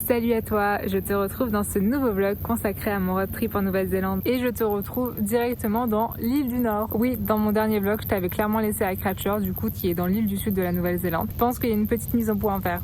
Salut à toi, je te retrouve dans ce nouveau vlog consacré à mon road trip en Nouvelle-Zélande et je te retrouve directement dans l'île du Nord. Oui, dans mon dernier vlog, je t'avais clairement laissé à Cratchur, du coup qui est dans l'île du Sud de la Nouvelle-Zélande. Je pense qu'il y a une petite mise au point à faire.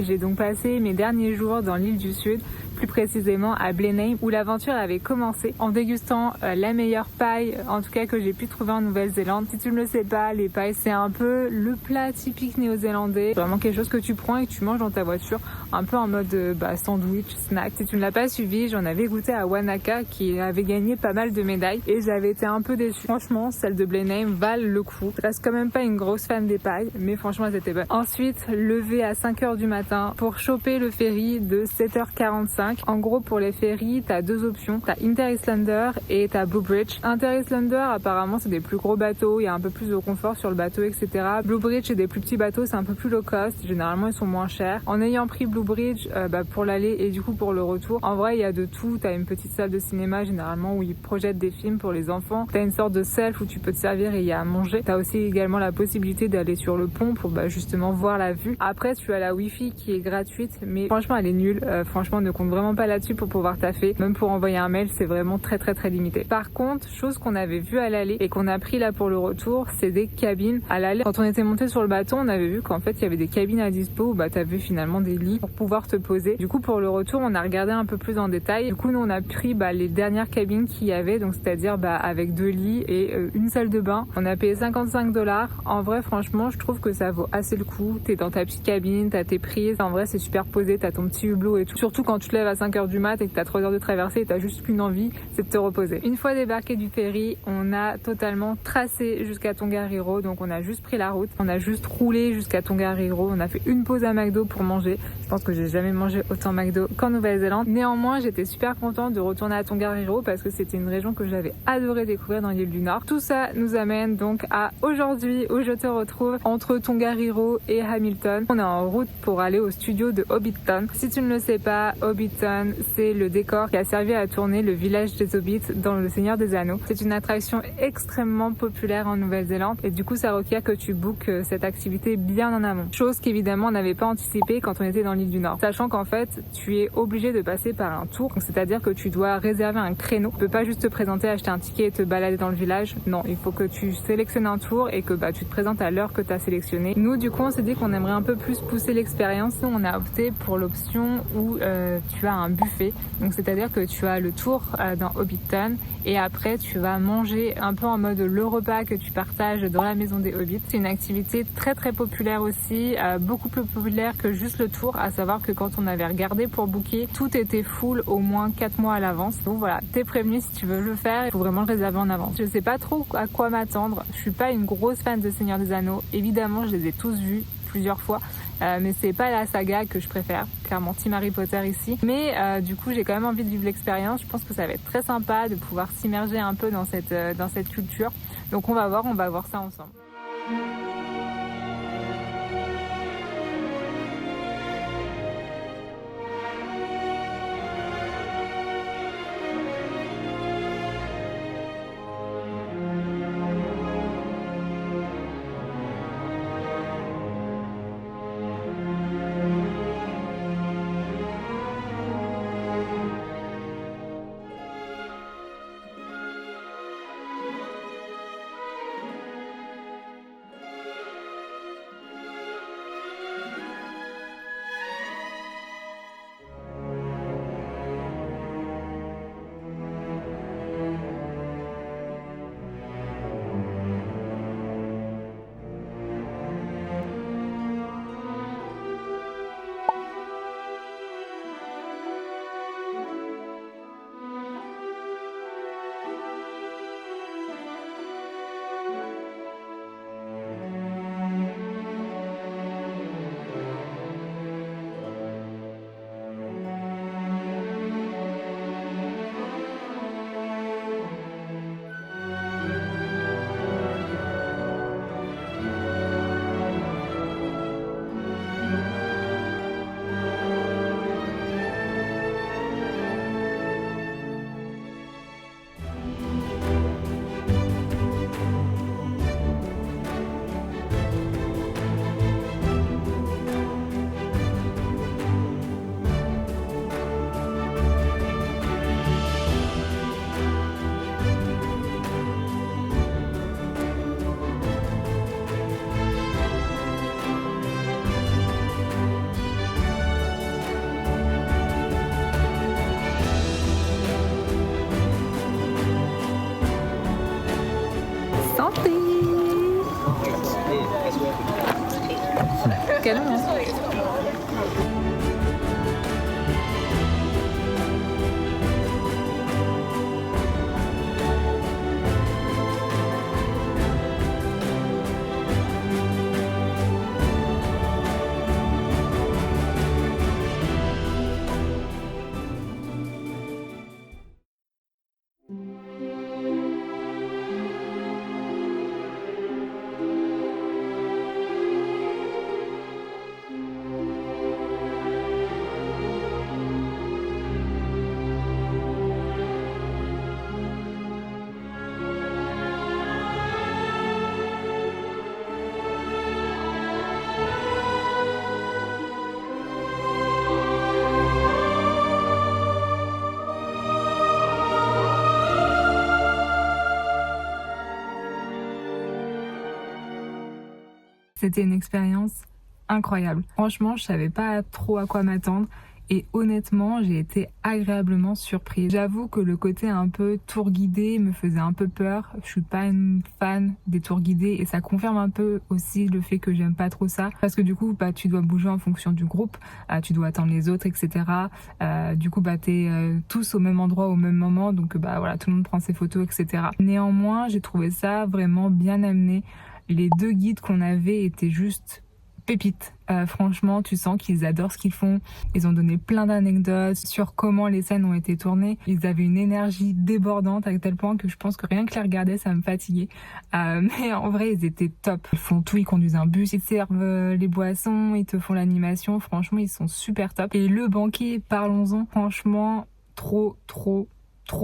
J'ai donc passé mes derniers jours dans l'île du Sud, plus précisément à Blenheim, où l'aventure avait commencé en dégustant la meilleure paille, en tout cas que j'ai pu trouver en Nouvelle-Zélande. Si tu ne le sais pas, les pailles c'est un peu le plat typique néo-zélandais, vraiment quelque chose que tu prends et que tu manges dans ta voiture, un peu en mode sandwich, snack. Si tu ne l'as pas suivi, j'en avais goûté à Wanaka qui avait gagné pas mal de médailles et j'avais été un peu déçue. Franchement, celles de Blenheim valent le coup. Je reste quand même pas une grosse fan des pailles, mais franchement elles étaient bonnes. Ensuite, levé à 5h du matin pour choper le ferry de 7h45. En gros, pour les ferries, t'as deux options. T'as Inter-Islander et t'as Blue Bridge. Inter-Islander, apparemment, c'est des plus gros bateaux. Il y a un peu plus de confort sur le bateau, etc. Blue Bridge, c'est des plus petits bateaux. C'est un peu plus low cost. Généralement, ils sont moins chers. En ayant pris Blue Bridge pour l'aller et du coup pour le retour, en vrai, il y a de tout. T'as une petite salle de cinéma, généralement, où ils projettent des films pour les enfants. T'as une sorte de self où tu peux te servir et il y a à manger. T'as aussi également la possibilité d'aller sur le pont pour justement voir la vue. Après, tu as la Wi-Fi qui est gratuite, mais franchement, elle est nulle. Franchement, ne compte vraiment pas là-dessus pour pouvoir taffer. Même pour envoyer un mail, c'est vraiment très limité. Par contre, chose qu'on avait vue à l'aller et qu'on a pris là pour le retour, c'est des cabines. À l'aller, quand on était monté sur le bateau, on avait vu qu'en fait, il y avait des cabines à dispo où t'avais finalement des lits pour pouvoir te poser. Du coup, pour le retour, on a regardé un peu plus en détail. Du coup, nous, on a pris les dernières cabines qu'il y avait, donc c'est-à-dire avec 2 lits et une salle de bain. On a payé 55$. En vrai, franchement, je trouve que ça vaut assez le coup. T'es dans ta petite cabine, t'as tes prises. En vrai, c'est super posé, t'as ton petit hublot et tout. Surtout quand tu te lèves à 5h du mat et que t'as 3 heures de traversée et t'as juste qu'une envie, c'est de te reposer. Une fois débarqué du ferry, on a totalement tracé jusqu'à Tongariro. Donc on a juste pris la route, on a juste roulé jusqu'à Tongariro. On a fait une pause à McDo pour manger. Je pense que j'ai jamais mangé autant McDo qu'en Nouvelle-Zélande. Néanmoins, j'étais super contente de retourner à Tongariro parce que c'était une région que j'avais adoré découvrir dans l'île du Nord. Tout ça nous amène donc à aujourd'hui où je te retrouve entre Tongariro et Hamilton. On est en route pour aller au studio de Hobbiton. Si tu ne le sais pas, Hobbiton, c'est le décor qui a servi à tourner le village des Hobbits dans Le Seigneur des Anneaux. C'est une attraction extrêmement populaire en Nouvelle-Zélande et du coup ça requiert que tu bookes cette activité bien en amont. Chose qu'évidemment on n'avait pas anticipé quand on était dans l'île du Nord. Sachant qu'en fait, tu es obligé de passer par un tour. C'est-à-dire que tu dois réserver un créneau. Tu peux pas juste te présenter, acheter un ticket et te balader dans le village. Non, il faut que tu sélectionnes un tour et que tu te présentes à l'heure que tu as sélectionné. Nous, du coup, on s'est dit qu'on aimerait un peu plus pousser l'expérience. Nous, on a opté pour l'option où tu as un buffet. Donc, c'est-à-dire que tu as le tour dans Hobbiton et après, tu vas manger un peu en mode le repas que tu partages dans la maison des Hobbits. C'est une activité très populaire aussi, beaucoup plus populaire que juste le tour, à savoir que quand on avait regardé pour booker, tout était full au moins 4 mois à l'avance. Donc voilà, t'es prévenu si tu veux le faire, il faut vraiment le réserver en avance. Je sais pas trop à quoi m'attendre, je suis pas une grosse fan de Seigneur des Anneaux, évidemment je les ai tous vus plusieurs fois, mais c'est pas la saga que je préfère, clairement Team Harry Potter ici, mais du coup j'ai quand même envie de vivre l'expérience. Je pense que ça va être très sympa de pouvoir s'immerger un peu dans cette culture, donc on va voir ça ensemble. calme. C'était une expérience incroyable. Franchement, je savais pas trop à quoi m'attendre et honnêtement, j'ai été agréablement surprise. J'avoue que le côté un peu tour guidé me faisait un peu peur. Je suis pas une fan des tours guidés et ça confirme un peu aussi le fait que j'aime pas trop ça parce que du coup, tu dois bouger en fonction du groupe, tu dois attendre les autres, etc. Du coup, t'es tous au même endroit au même moment, donc voilà, tout le monde prend ses photos, etc. Néanmoins, j'ai trouvé ça vraiment bien amené. Les 2 guides qu'on avait étaient juste pépites. Franchement, tu sens qu'ils adorent ce qu'ils font. Ils ont donné plein d'anecdotes sur comment les scènes ont été tournées. Ils avaient une énergie débordante à tel point que je pense que rien que les regarder, ça me fatiguait. Mais en vrai, ils étaient top. Ils font tout, ils conduisent un bus, ils te servent les boissons, ils te font l'animation. Franchement, ils sont super top. Et le banquet, parlons-en, franchement, trop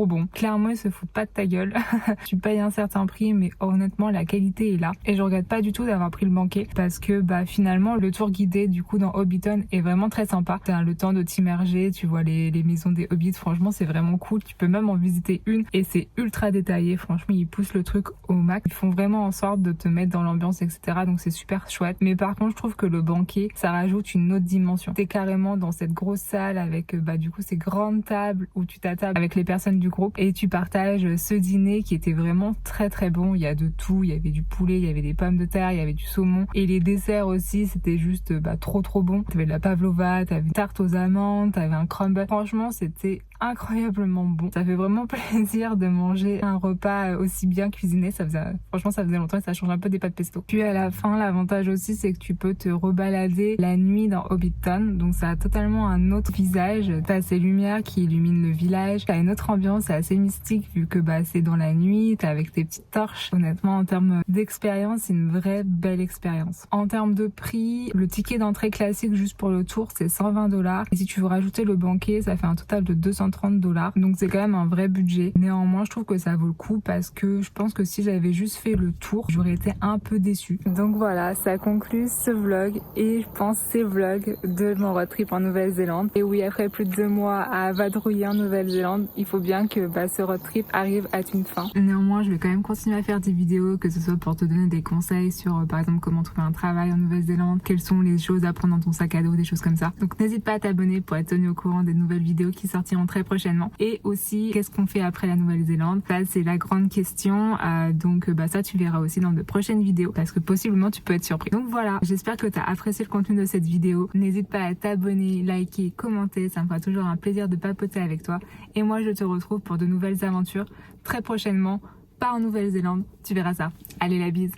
bon. Clairement, ils se foutent pas de ta gueule. Tu payes un certain prix, mais honnêtement, la qualité est là. Et je regrette pas du tout d'avoir pris le banquet parce que finalement, le tour guidé du coup dans Hobbiton est vraiment très sympa. T'as le temps de t'immerger, tu vois les maisons des hobbits. Franchement, c'est vraiment cool. Tu peux même en visiter une et c'est ultra détaillé. Franchement, ils poussent le truc au max. Ils font vraiment en sorte de te mettre dans l'ambiance, etc. Donc c'est super chouette. Mais par contre, je trouve que le banquet, ça rajoute une autre dimension. T'es carrément dans cette grosse salle avec du coup ces grandes tables où tu t'attables avec les personnes du groupe et tu partages ce dîner qui était vraiment très bon. Il y a de tout, il y avait du poulet, il y avait des pommes de terre, il y avait du saumon et les desserts aussi, c'était juste trop bon. T'avais de la pavlova, t'avais une tarte aux amandes, t'avais un crumble. Franchement, c'était incroyablement bon. Ça fait vraiment plaisir de manger un repas aussi bien cuisiné. Franchement, ça faisait longtemps et ça change un peu des pâtes pesto. Puis à la fin, l'avantage aussi, c'est que tu peux te rebalader la nuit dans Hobbiton. Donc ça a totalement un autre visage. T'as ces lumières qui illuminent le village. T'as une autre ambiance, c'est assez mystique vu que c'est dans la nuit. T'es avec tes petites torches. Honnêtement, en termes d'expérience, c'est une vraie belle expérience. En termes de prix, le ticket d'entrée classique juste pour le tour, c'est 120$. Et si tu veux rajouter le banquet, ça fait un total de 230$. Donc c'est quand même un vrai budget. Néanmoins, je trouve que ça vaut le coup parce que je pense que si j'avais juste fait le tour, j'aurais été un peu déçue. Donc voilà, ça conclut ce vlog et je pense ces vlogs de mon road trip en Nouvelle-Zélande. Et oui, après plus de 2 mois à vadrouiller en Nouvelle-Zélande, il faut bien que ce road trip arrive à une fin. Néanmoins, je vais quand même continuer à faire des vidéos, que ce soit pour te donner des conseils sur par exemple comment trouver un travail en Nouvelle-Zélande, quelles sont les choses à prendre dans ton sac à dos, des choses comme ça. Donc n'hésite pas à t'abonner pour être tenu au courant des nouvelles vidéos qui sortiront très prochainement. Et aussi, qu'est-ce qu'on fait après la Nouvelle-Zélande? Ça, c'est la grande question. Donc ça, tu verras aussi dans de prochaines vidéos parce que possiblement, tu peux être surpris. Donc voilà, j'espère que tu as apprécié le contenu de cette vidéo. N'hésite pas à t'abonner, liker, commenter. Ça me fera toujours un plaisir de papoter avec toi. Et moi, je te retrouve pour de nouvelles aventures très prochainement, pas en Nouvelle-Zélande. Tu verras ça. Allez, la bise.